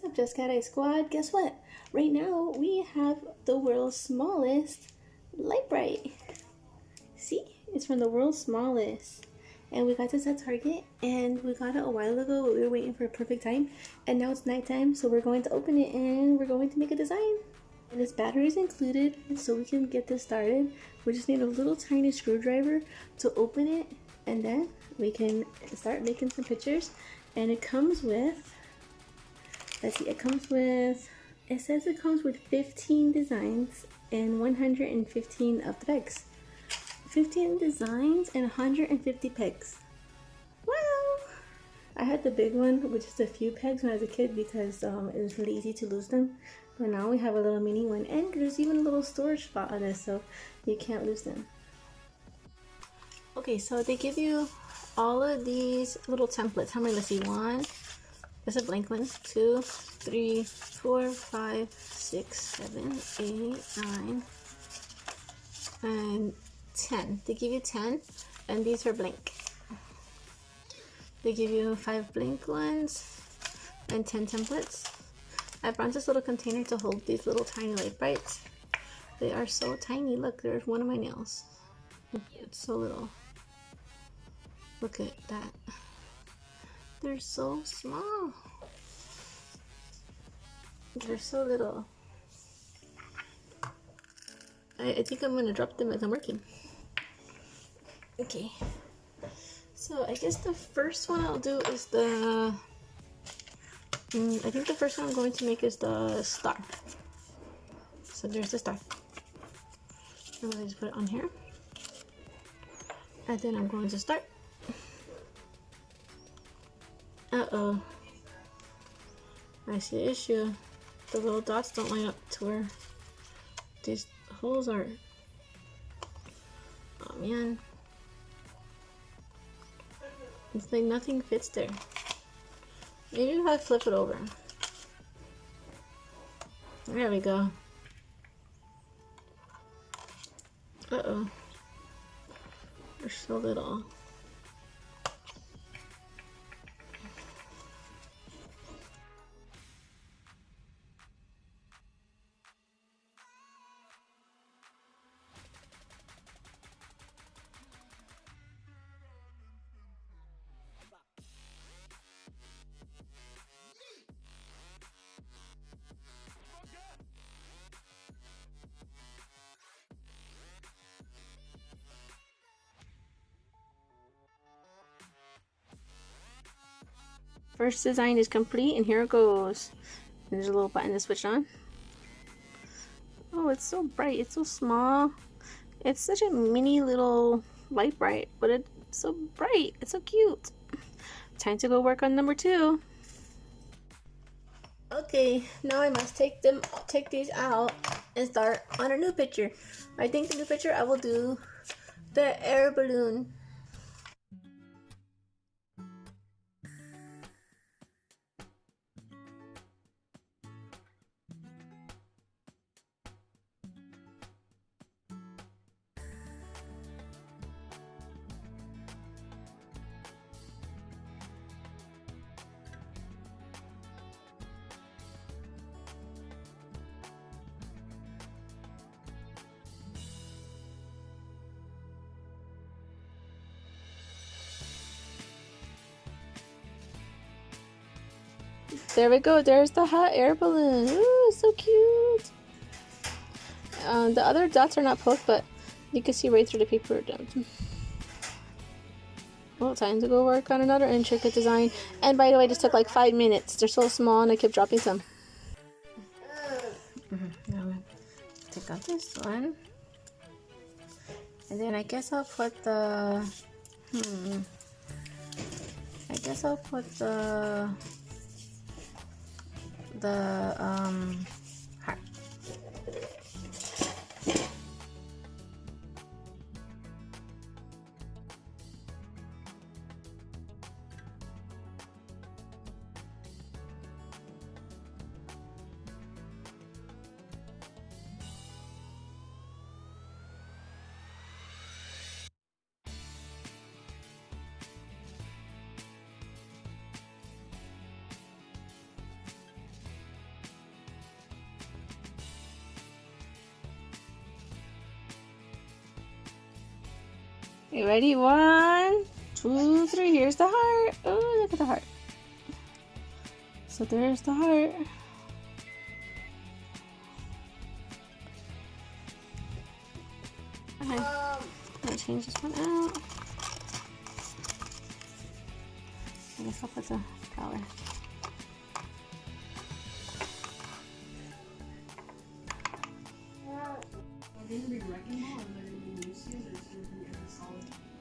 What's up, Just Cat Eye Squad? Guess what? Right now we have the world's smallest Lite-Bright. See? It's from the world's smallest. And we got this at Target and we got it a while ago, but we were waiting for a perfect time. And now it's nighttime, so we're going to open it and we're going to make a design. And this battery is included, so we can get this started. We just need a little tiny screwdriver to open it, and then we can start making some pictures. And it comes with, let's see, it says it comes with 15 designs and 115 of the pegs. 15 designs and 150 pegs. Wow! I had the big one with just a few pegs when I was a kid because it was really easy to lose them. But now we have a little mini one, and there's even a little storage spot on this, so you can't lose them. Okay, so they give you all of these little templates. How many? Let's see. One. There's a blank one. 2, 3, 4, 5, 6, 7, 8, 9, and 10. They give you 10, and these are blank. They give you 5 blank ones and 10 templates. I brought this little container to hold these little tiny Lite-Brights. They are so tiny. Look, there's one of my nails. It's so little. Look at that. They're so small. They're so little. I think I'm gonna drop them as I'm working. Okay. So I guess the first one I'll do is the... I think the first one I'm going to make is the star. So there's the star. I'm going to just put it on here. And then I'm going to start. Uh-oh. I see an issue. The little dots don't line up to where these holes are. Oh man. It's like nothing fits there. Maybe if I flip it over. There we go. Uh-oh. They're so little. First design is complete, and here it goes. There's a little button to switch on. Oh, it's so bright. It's so small. It's such a mini little Lite-Bright, but it's so bright. It's so cute. Time to go work on number 2. Okay, now I must take these out and start on a new picture. I think the new picture I will do the air balloon. There we go. There's the hot air balloon. Ooh, so cute. The other dots are not poked, but you can see right through the paper. Well, time to go work on another intricate design. And by the way, this took like 5 minutes. They're so small, and I kept dropping some. Now I'm gonna take out this one, and then I guess I'll put the. I guess I'll put the heart. You ready? 1, 2, 3. Here's the heart. Oh, look at the heart. So there's the heart. Okay. I'm gonna change this one out. I guess I'll put the color.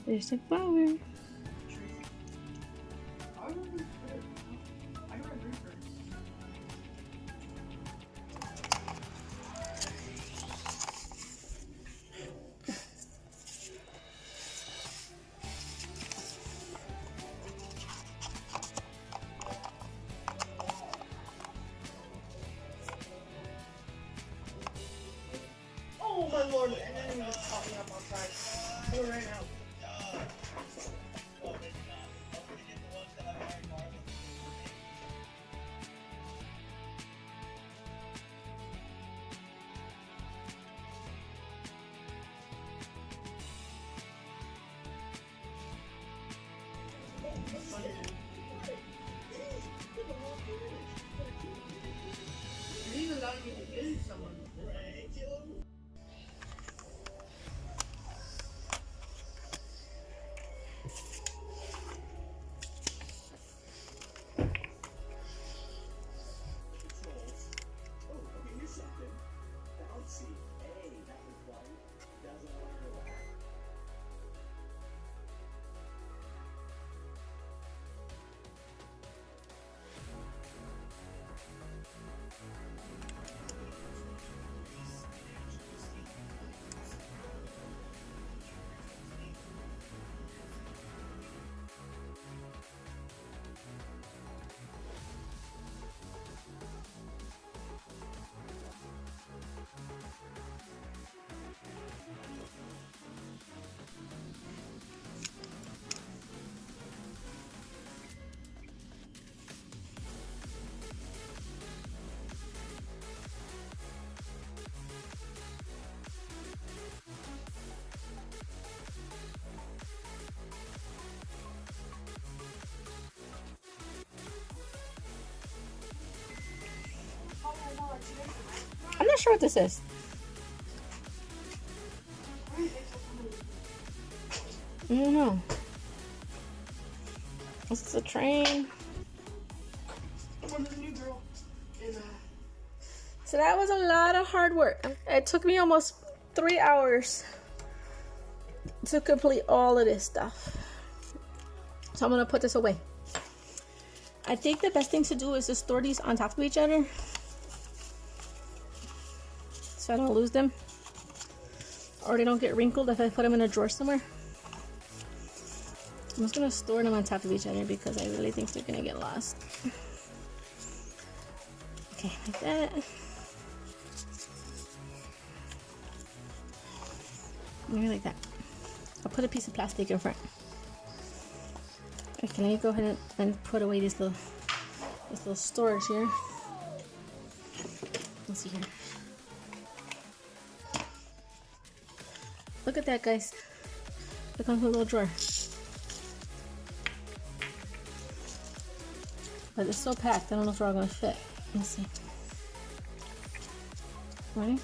There's the flower. Oh my lord, and then he was popping up outside. Do it right now. It even got you to visit someone. I'm not sure what this is. I don't know. This is a train. So that was a lot of hard work. It took me almost 3 hours to complete all of this stuff. So I'm gonna put this away. I think the best thing to do is to store these on top of each other so I don't lose them or they don't get wrinkled if I put them in a drawer somewhere. I'm just gonna store them on top of each other because I really think they're gonna get lost. Okay, like that. Maybe like that. I'll put a piece of plastic in front. Okay, let me go ahead and put away this little storage here. Let's see here. Look at that, guys. Look on the little drawer. But it's so packed, I don't know if they're all gonna fit. Let's see. Ready?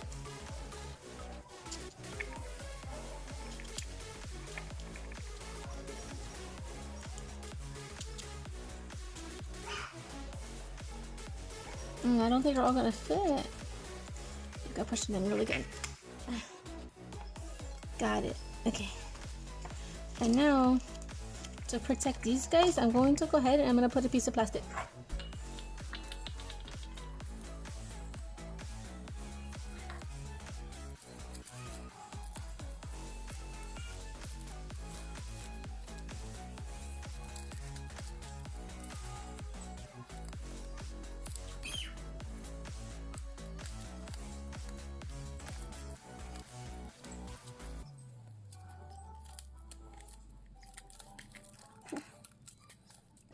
I don't think they're all gonna fit. I gotta push them in really good. Got it. Okay. And now, to protect these guys, I'm going to go ahead and I'm gonna put a piece of plastic.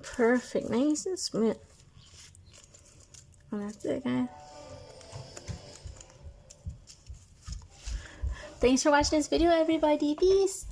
Perfect, nice and smooth. Well, that's it, guys. Thanks for watching this video, everybody. Peace.